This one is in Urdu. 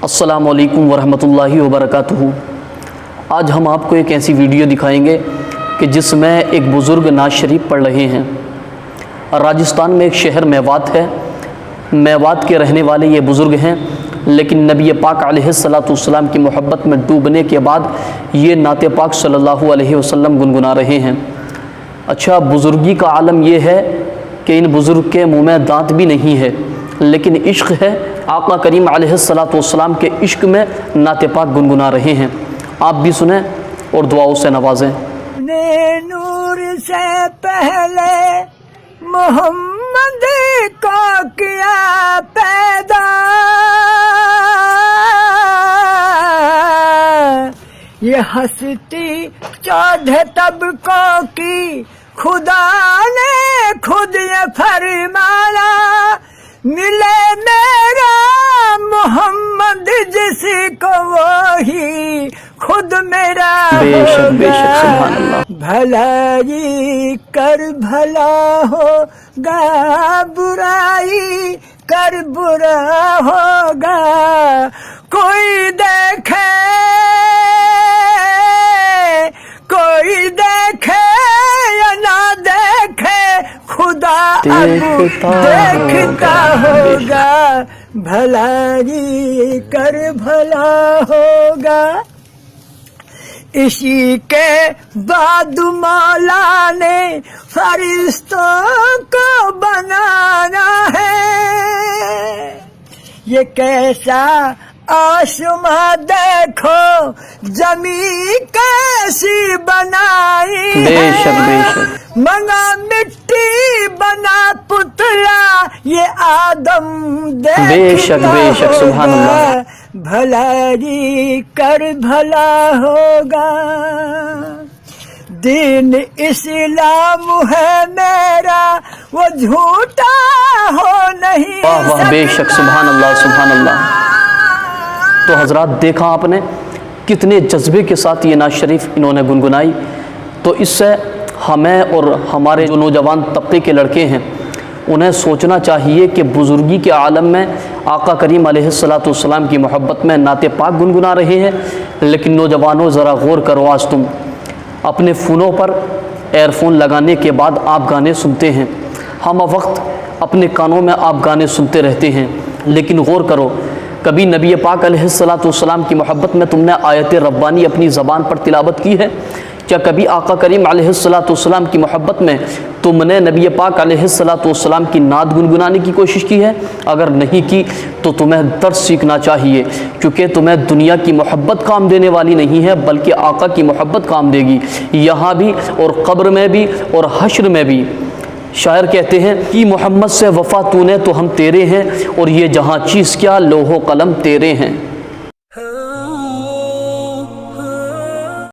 السلام علیکم ورحمۃ اللہ وبرکاتہ۔ آج ہم آپ کو ایک ایسی ویڈیو دکھائیں گے کہ جس میں ایک بزرگ نعت شریف پڑھ رہے ہیں۔ راجستھان میں ایک شہر میوات ہے، میوات کے رہنے والے یہ بزرگ ہیں، لیکن نبی پاک علیہ السلام کی محبت میں ڈوبنے کے بعد یہ نعت پاک صلی اللہ علیہ وسلم گنگنا رہے ہیں۔ اچھا، بزرگی کا عالم یہ ہے کہ ان بزرگ کے منہ میں دانت بھی نہیں ہے، لیکن عشق ہے۔ آقا کریم علیہ السلام کے عشق میں نعت پاک گنگنا رہے ہیں۔ آپ بھی سنیں اور دعاؤں سے نوازیں۔ نے نور سے پہلے محمد کو کیا پیدا، یہ ہستی 14 طبقوں کی خدا نے خود یہ فرمایا، ملے میرا محمد جس کو وہی خود میرا بے شک بے شک، سبحان اللہ۔ بھلائی کر بھلا ہوگا، برائی کر برا ہوگا، کوئی دیکھے یا نہ دیکھے، خدا دیکھتا ہوگا، بھلائی کر بھلا ہوگا۔ اسی کے بعد مولا نے فرشتوں کو بنانا ہے، یہ کیسا آسمان دیکھو، زمین کیسی بنائی بے ہے، شک بے شک، منا مٹی بنا پتلا، یہ آدم بے شک بے شک، سبحان اللہ۔ بھلائی کر بھلا ہوگا، دین اسلام ہے میرا، وہ جھوٹا ہو نہیں واہ واہ، بے شک، سبحان اللہ سبحان اللہ۔ تو حضرات، دیکھا آپ نے کتنے جذبے کے ساتھ یہ نعت شریف انہوں نے گنگنائی۔ تو اس سے ہمیں اور ہمارے جو نوجوان طبقے کے لڑکے ہیں انہیں سوچنا چاہیے کہ بزرگی کے عالم میں آقا کریم علیہ السلام کی محبت میں نعت پاک گنگنا رہے ہیں، لیکن نوجوانوں ذرا غور کرو، آج تم اپنے فونوں پر ایئر فون لگانے کے بعد آپ گانے سنتے ہیں، ہم وقت اپنے کانوں میں آپ گانے سنتے رہتے ہیں، لیکن غور کرو، کبھی نبی پاک علیہ السلام کی محبت میں تم نے آیت ربانی اپنی زبان پر تلاوت کی ہے؟ کیا کبھی آقا کریم علیہ السلام کی محبت میں تم نے نبی پاک علیہ السلام کی نعت گنگنانے کی کوشش کی ہے؟ اگر نہیں کی تو تمہیں درس سیکھنا چاہیے، کیونکہ تمہیں دنیا کی محبت کام دینے والی نہیں ہے، بلکہ آقا کی محبت کام دے گی، یہاں بھی اور قبر میں بھی اور حشر میں بھی۔ شاعر کہتے ہیں کہ محمد سے وفا تو نے تو ہم تیرے ہیں، اور یہ جہاں چیز کیا لوح و قلم تیرے ہیں۔